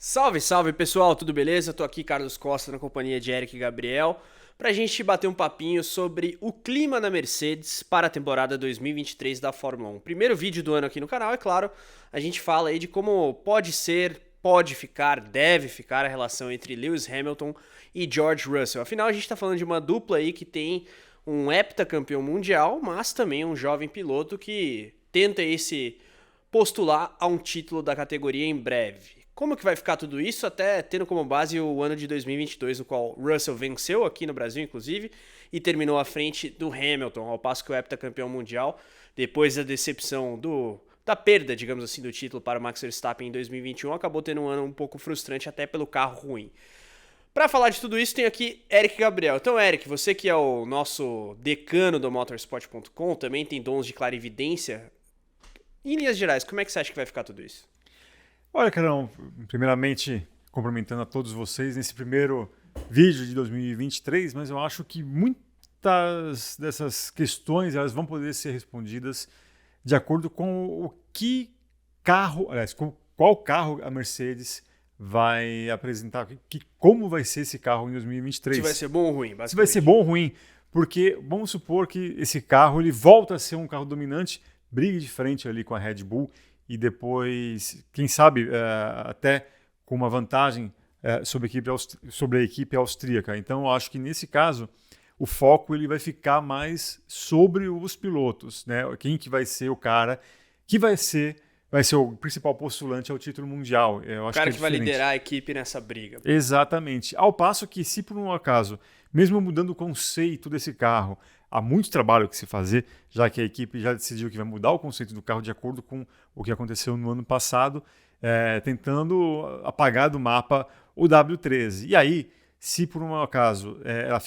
Salve, salve pessoal, tudo beleza? Tô aqui, Carlos Costa, na companhia de Eric e Gabriel, pra gente bater um papinho sobre o clima na Mercedes para a temporada 2023 da Fórmula 1. Primeiro vídeo do ano aqui no canal, é claro, a gente fala aí de como pode ser, pode ficar, deve ficar a relação entre Lewis Hamilton e George Russell. Afinal, a gente tá falando de uma dupla aí que tem um heptacampeão mundial, mas também um jovem piloto que tenta esse postular a um título da categoria em breve. Como que vai ficar tudo isso, até tendo como base o ano de 2022, no qual Russell venceu aqui no Brasil, inclusive, e terminou à frente do Hamilton, ao passo que o heptacampeão mundial, depois da decepção da perda, digamos assim, do título para o Max Verstappen em 2021, acabou tendo um ano um pouco frustrante até pelo carro ruim. Para falar de tudo isso, tem aqui Eric Gabriel. Então, Eric, você que é o nosso decano do motorsport.com, também tem dons de clarividência. Em linhas gerais, como é que você acha que vai ficar tudo isso? Olha, Carão, primeiramente cumprimentando a todos vocês nesse primeiro vídeo de 2023, mas eu acho que muitas dessas questões elas vão poder ser respondidas de acordo com o que carro, aliás, com qual carro a Mercedes vai apresentar, como vai ser esse carro em Se vai 2023. ser bom ou ruim, Se vai ser basicamente. bom ou ruim, porque vamos supor que esse carro ele volta a ser um carro dominante, brigue de frente ali com a Red Bull e depois, quem sabe, até com uma vantagem sobre a equipe austríaca. Então, eu acho que nesse caso o foco ele vai ficar mais sobre os pilotos, né? Quem que vai ser o cara que vai ser o principal postulante ao título mundial. Eu O acho que cara é que vai diferente. liderar a equipe nessa briga. Exatamente. Ao passo que, se por um acaso, mesmo mudando o conceito desse carro, há muito trabalho que se fazer, já que a equipe já decidiu que vai mudar o conceito do carro de acordo com o que aconteceu no ano passado, tentando apagar do mapa o W13. E aí, se por um acaso ela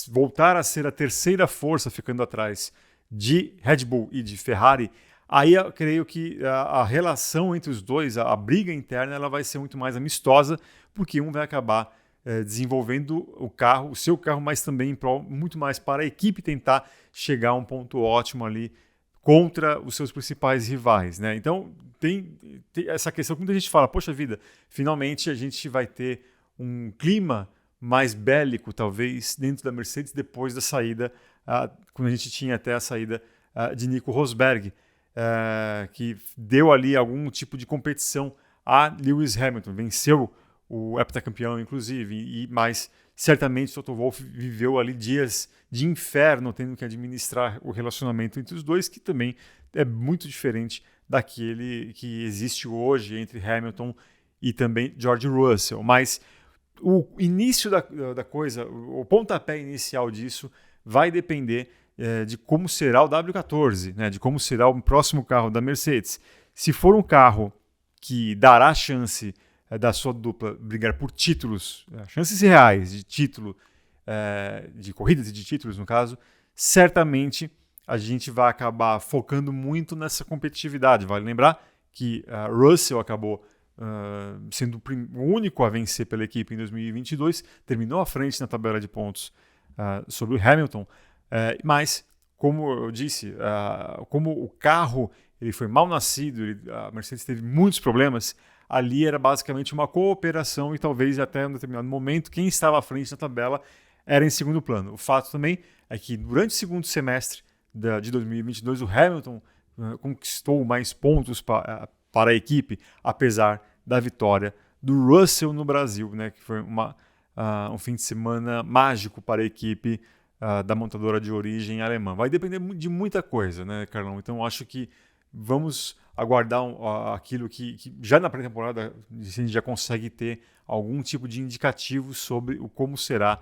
voltar a ser a terceira força ficando atrás de Red Bull e de Ferrari, aí eu creio que a relação entre os dois, a briga interna, ela vai ser muito mais amistosa, porque um vai acabar desenvolvendo o seu carro, mas também em prol, muito mais para a equipe tentar chegar a um ponto ótimo ali contra os seus principais rivais, né? Então tem essa questão que muita gente fala, poxa vida, finalmente a gente vai ter um clima mais bélico, talvez, dentro da Mercedes depois da saída, quando a gente tinha até a saída de Nico Rosberg, que deu ali algum tipo de competição a Lewis Hamilton, venceu o heptacampeão, inclusive, mas certamente o Toto Wolff viveu ali dias de inferno, tendo que administrar o relacionamento entre os dois, que também é muito diferente daquele que existe hoje entre Hamilton e também George Russell. Mas o início da coisa, o pontapé inicial disso, vai depender de como será o W14, né, de como será o próximo carro da Mercedes. Se for um carro que dará chance da sua dupla brigar por títulos, chances reais de título, de corridas e de títulos no caso, certamente a gente vai acabar focando muito nessa competitividade. Vale lembrar que Russell acabou sendo o único a vencer pela equipe em 2022, terminou à frente na tabela de pontos sobre o Hamilton, mas, como eu disse, como o carro ele foi mal nascido, a Mercedes teve muitos problemas, ali era basicamente uma cooperação e talvez até em um determinado momento quem estava à frente na tabela era em segundo plano. O fato também é que durante o segundo semestre de 2022 o Hamilton conquistou mais pontos para a equipe, apesar da vitória do Russell no Brasil, né, que foi um fim de semana mágico para a equipe da montadora de origem alemã. Vai depender de muita coisa, né, Carlão? Então acho que vamos aguardar aquilo que já na pré-temporada a gente já consegue ter algum tipo de indicativo sobre como será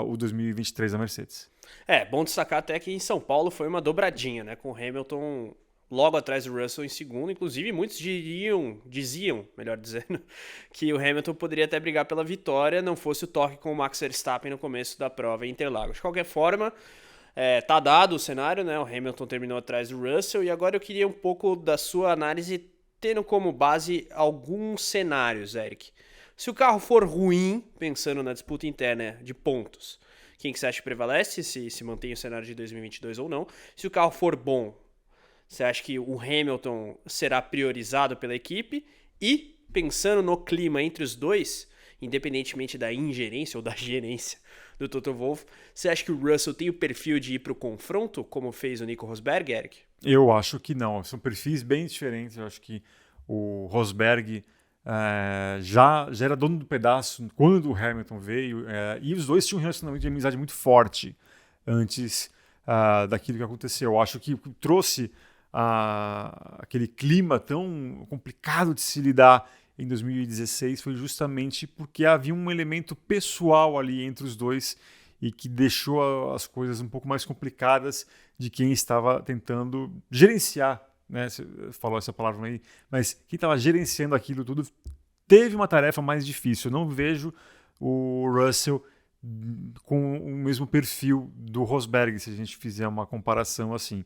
o 2023 da Mercedes. Bom destacar até que em São Paulo foi uma dobradinha, né? Com o Hamilton logo atrás do Russell em segundo. Inclusive, muitos diziam, melhor dizendo, que o Hamilton poderia até brigar pela vitória, não fosse o toque com o Max Verstappen no começo da prova em Interlagos. De qualquer forma, tá dado o cenário, né? O Hamilton terminou atrás do Russell e agora eu queria um pouco da sua análise, tendo como base alguns cenários, Eric. Se o carro for ruim, pensando na disputa interna de pontos, quem que você acha que prevalece, se mantém o cenário de 2022 ou não? Se o carro for bom, você acha que o Hamilton será priorizado pela equipe? E pensando no clima entre os dois, independentemente da ingerência ou da gerência do Toto Wolff, você acha que o Russell tem o perfil de ir para o confronto, como fez o Nico Rosberg, Eric? Eu acho que não. São perfis bem diferentes. Eu acho que o Rosberg já era dono do pedaço quando o Hamilton veio, e os dois tinham um relacionamento de amizade muito forte antes daquilo que aconteceu. Eu acho que trouxe aquele clima tão complicado de se lidar em 2016 foi justamente porque havia um elemento pessoal ali entre os dois e que deixou as coisas um pouco mais complicadas de quem estava tentando gerenciar, né? Você falou essa palavra aí, mas quem estava gerenciando aquilo tudo teve uma tarefa mais difícil. Eu não vejo o Russell com o mesmo perfil do Rosberg, se a gente fizer uma comparação assim.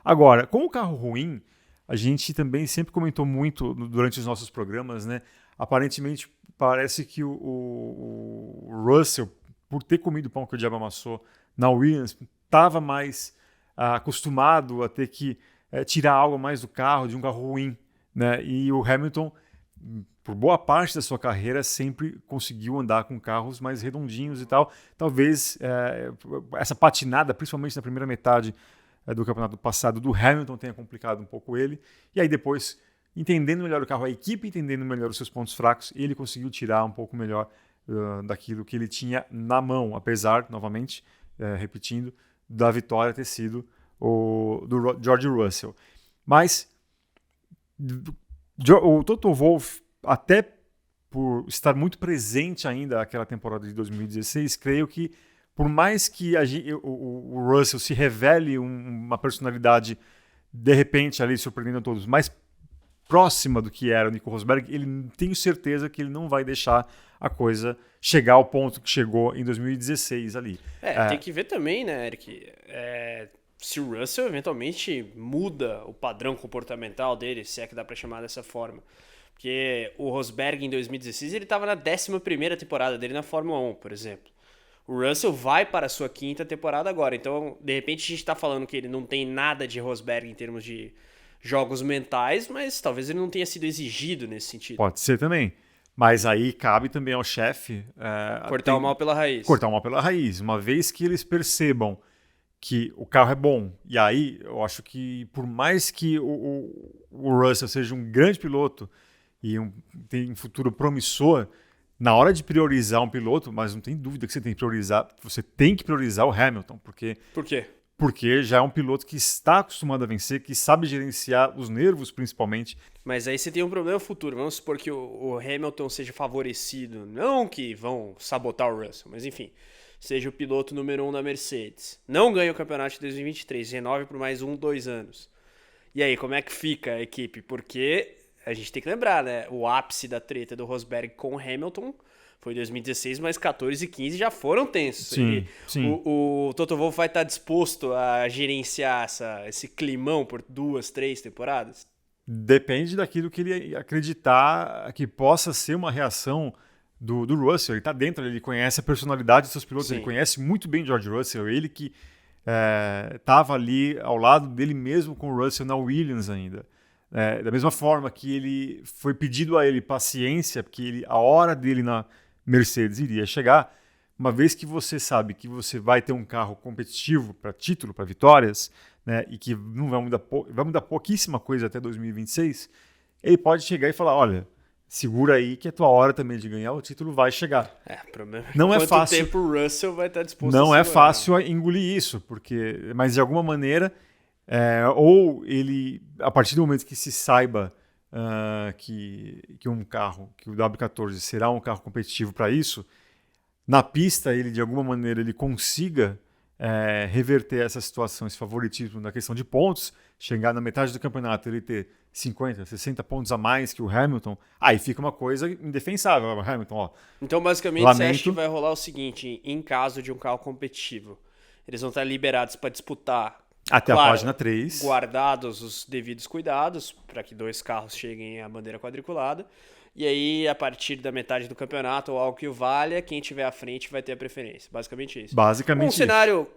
Agora, com o carro ruim, a gente também sempre comentou muito durante os nossos programas, né? Aparentemente, parece que o Russell, por ter comido o pão que o diabo amassou na Williams, estava mais acostumado a ter que tirar algo mais do carro, de um carro ruim, né? E o Hamilton, por boa parte da sua carreira, sempre conseguiu andar com carros mais redondinhos e tal. Talvez essa patinada, principalmente na primeira metade do campeonato passado, do Hamilton tenha complicado um pouco ele. E aí depois, entendendo melhor o carro, a equipe entendendo melhor os seus pontos fracos, ele conseguiu tirar um pouco melhor daquilo que ele tinha na mão, apesar, novamente, repetindo, da vitória ter sido do George Russell. Mas o Toto Wolff, até por estar muito presente ainda naquela temporada de 2016, creio que por mais que o Russell se revele uma personalidade de repente ali surpreendendo a todos, mais próxima do que era o Nico Rosberg, tenho certeza que ele não vai deixar a coisa chegar ao ponto que chegou em 2016 ali. Tem que ver também, né, Eric? Se o Russell eventualmente muda o padrão comportamental dele, se é que dá pra chamar dessa forma. Porque o Rosberg em 2016 ele estava na 11ª temporada dele na Fórmula 1, por exemplo. O Russell vai para a sua 5ª temporada agora. Então, de repente, a gente está falando que ele não tem nada de Rosberg em termos de jogos mentais, mas talvez ele não tenha sido exigido nesse sentido. Pode ser também. Mas aí cabe também ao chefe... cortar o mal pela raiz. Cortar o mal pela raiz. Uma vez que eles percebam que o carro é bom, e aí eu acho que por mais que o Russell seja um grande piloto e tem um futuro promissor, na hora de priorizar um piloto, mas não tem dúvida que você tem que priorizar o Hamilton, porque... Por quê? Porque já é um piloto que está acostumado a vencer, que sabe gerenciar os nervos principalmente. Mas aí você tem um problema futuro. Vamos supor que o Hamilton seja favorecido, não que vão sabotar o Russell, mas enfim, seja o piloto número 1 da Mercedes. Não ganha o campeonato de 2023, renove por mais 2 anos. E aí, como é que fica a equipe? Porque a gente tem que lembrar, né? O ápice da treta do Rosberg com o Hamilton foi 2016, mas 14 e 15 já foram tensos. Sim. O Toto Wolff vai estar disposto a gerenciar esse climão por 2, 3 temporadas? Depende daquilo que ele acreditar que possa ser uma reação do Russell. Ele está dentro, ele conhece a personalidade dos seus pilotos, ele conhece muito bem George Russell, ele que estava ali ao lado dele mesmo com o Russell na Williams ainda. Da mesma forma que ele foi pedido a ele paciência, porque a hora dele na Mercedes iria chegar, uma vez que você sabe que você vai ter um carro competitivo para título, para vitórias, né, e que não vai mudar pouquíssima coisa até 2026, ele pode chegar e falar, olha, segura aí que a tua hora também de ganhar o título vai chegar. O problema não é quanto fácil. Tempo o Russell vai estar disposto não a é fácil engolir isso, mas de alguma maneira, ou ele, a partir do momento que se saiba que um carro, que o W14 será um carro competitivo para isso, na pista ele de alguma maneira ele consiga reverter essa situação, esse favoritismo na questão de pontos, chegar na metade do campeonato ele ter 50, 60 pontos a mais que o Hamilton, aí fica uma coisa indefensável. Hamilton, então basicamente você acha que vai rolar o seguinte, em caso de um carro competitivo, eles vão estar liberados para disputar até a página 3. Guardados os devidos cuidados para que 2 carros cheguem à bandeira quadriculada. E aí, a partir da metade do campeonato, ou algo que o valha, quem tiver à frente vai ter a preferência. Basicamente isso. Basicamente cenário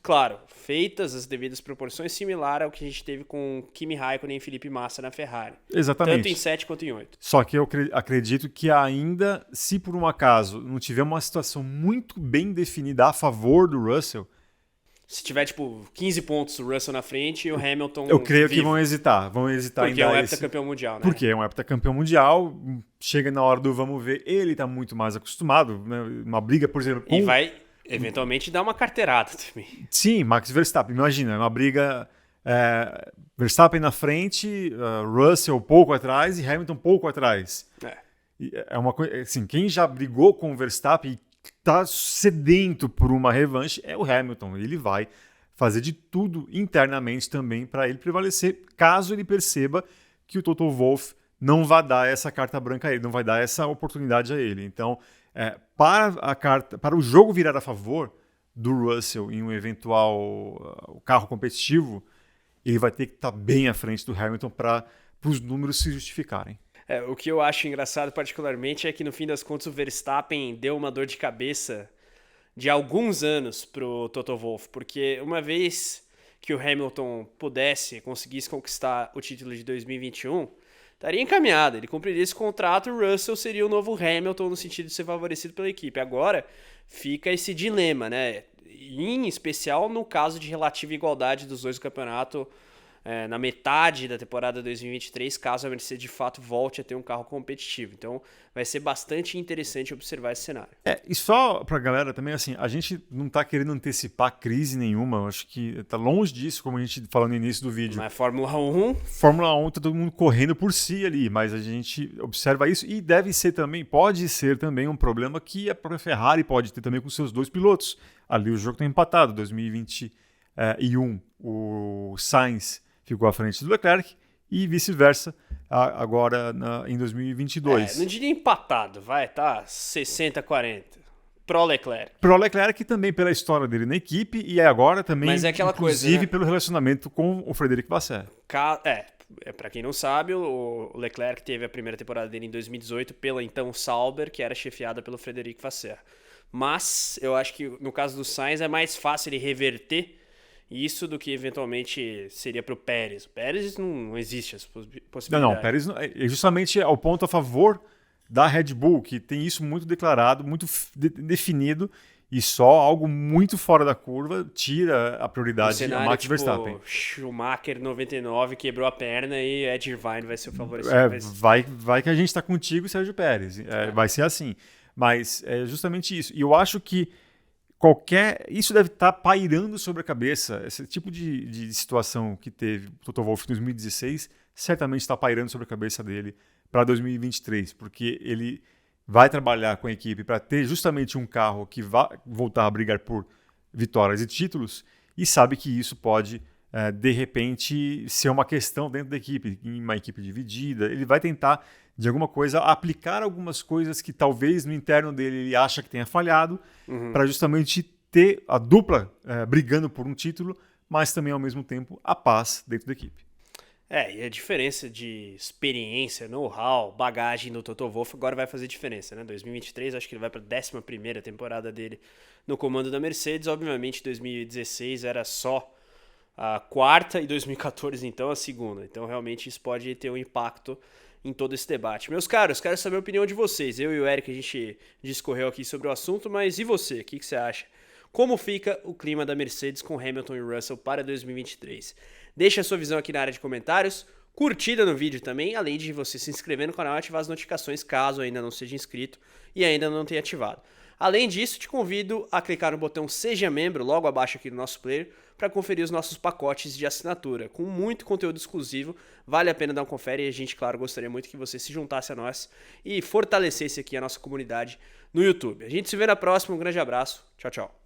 Claro, feitas as devidas proporções, similar ao que a gente teve com Kimi Raikkonen e Felipe Massa na Ferrari. Exatamente. Tanto em 7 quanto em 8. Só que eu acredito que ainda, se por um acaso não tiver uma situação muito bem definida a favor do Russell, se tiver, 15 pontos o Russell na frente e o Hamilton eu creio vivo. Que vão hesitar Porque em é um dar heptacampeão mundial, né? Porque é um heptacampeão mundial, chega na hora do vamos ver, ele está muito mais acostumado, né? Uma briga, por exemplo, com... E vai, eventualmente, dar uma carteirada também. Sim, Max Verstappen, imagina, uma briga Verstappen na frente, Russell pouco atrás e Hamilton pouco atrás. É uma coisa, assim, quem já brigou com o Verstappen e está sedento por uma revanche é o Hamilton. Ele vai fazer de tudo internamente também para ele prevalecer, caso ele perceba que o Toto Wolff não vai dar essa carta branca a ele, não vai dar essa oportunidade a ele. Então, para o jogo virar a favor do Russell em um eventual carro competitivo, ele vai ter que estar bem à frente do Hamilton para os números se justificarem. O que eu acho engraçado particularmente é que no fim das contas o Verstappen deu uma dor de cabeça de alguns anos pro Toto Wolff, porque uma vez que o Hamilton conseguisse conquistar o título de 2021, estaria encaminhado, ele cumpriria esse contrato, o Russell seria o novo Hamilton no sentido de ser favorecido pela equipe. Agora fica esse dilema, né? Em especial no caso de relativa igualdade dos dois do campeonato, na metade da temporada 2023, caso a Mercedes de fato volte a ter um carro competitivo. Então vai ser bastante interessante observar esse cenário. E só pra galera também, assim, a gente não tá querendo antecipar crise nenhuma, eu acho que tá longe disso, como a gente falou no início do vídeo. Mas Fórmula 1... Fórmula 1 tá todo mundo correndo por si ali, mas a gente observa isso e pode ser também um problema que a própria Ferrari pode ter também com seus dois pilotos. Ali o jogo tá empatado, 2021, o Sainz ficou à frente do Leclerc e vice-versa agora em 2022. Não diria empatado, tá 60-40. Pro Leclerc. Pro Leclerc também pela história dele na equipe e agora também, mas é aquela inclusive, coisa, né? Pelo relacionamento com o Frederic Vasseur. Pra quem não sabe, o Leclerc teve a primeira temporada dele em 2018 pela então Sauber, que era chefiada pelo Frederic Vasseur. Mas eu acho que no caso do Sainz é mais fácil ele reverter isso do que eventualmente seria para o Pérez. O Pérez não existe essa possibilidade. Não, o Pérez justamente é o ponto a favor da Red Bull, que tem isso muito declarado, muito definido, e só algo muito fora da curva tira a prioridade a Max Verstappen. Schumacher 99 quebrou a perna e Ed Irvine vai ser o favorecido. Vai que a gente está contigo, Sérgio Pérez. Vai ser assim. Mas é justamente isso. E eu acho que isso deve estar pairando sobre a cabeça. Esse tipo de situação que teve o Toto Wolff em 2016 certamente está pairando sobre a cabeça dele para 2023, porque ele vai trabalhar com a equipe para ter justamente um carro que vai voltar a brigar por vitórias e títulos e sabe que isso pode, de repente, ser uma questão dentro da equipe, em uma equipe dividida. Ele vai tentar, de alguma coisa, aplicar algumas coisas que talvez no interno dele ele acha que tenha falhado, para justamente ter a dupla brigando por um título, mas também, ao mesmo tempo, a paz dentro da equipe. E a diferença de experiência, know-how, bagagem do Toto Wolff agora vai fazer diferença, né? 2023, acho que ele vai para a 11ª temporada dele no comando da Mercedes. Obviamente, 2016 era só a quarta e 2014, então, a segunda. Então, realmente, isso pode ter um impacto em todo esse debate. Meus caros, quero saber a opinião de vocês. Eu e o Eric, a gente discorreu aqui sobre o assunto, mas e você? O que você acha? Como fica o clima da Mercedes com Hamilton e Russell para 2023? Deixa a sua visão aqui na área de comentários, curtida no vídeo também, além de você se inscrever no canal e ativar as notificações caso ainda não seja inscrito e ainda não tenha ativado. Além disso, te convido a clicar no botão Seja Membro logo abaixo aqui no nosso player para conferir os nossos pacotes de assinatura, com muito conteúdo exclusivo. Vale a pena dar um confere e a gente, claro, gostaria muito que você se juntasse a nós e fortalecesse aqui a nossa comunidade no YouTube. A gente se vê na próxima, um grande abraço, tchau, tchau.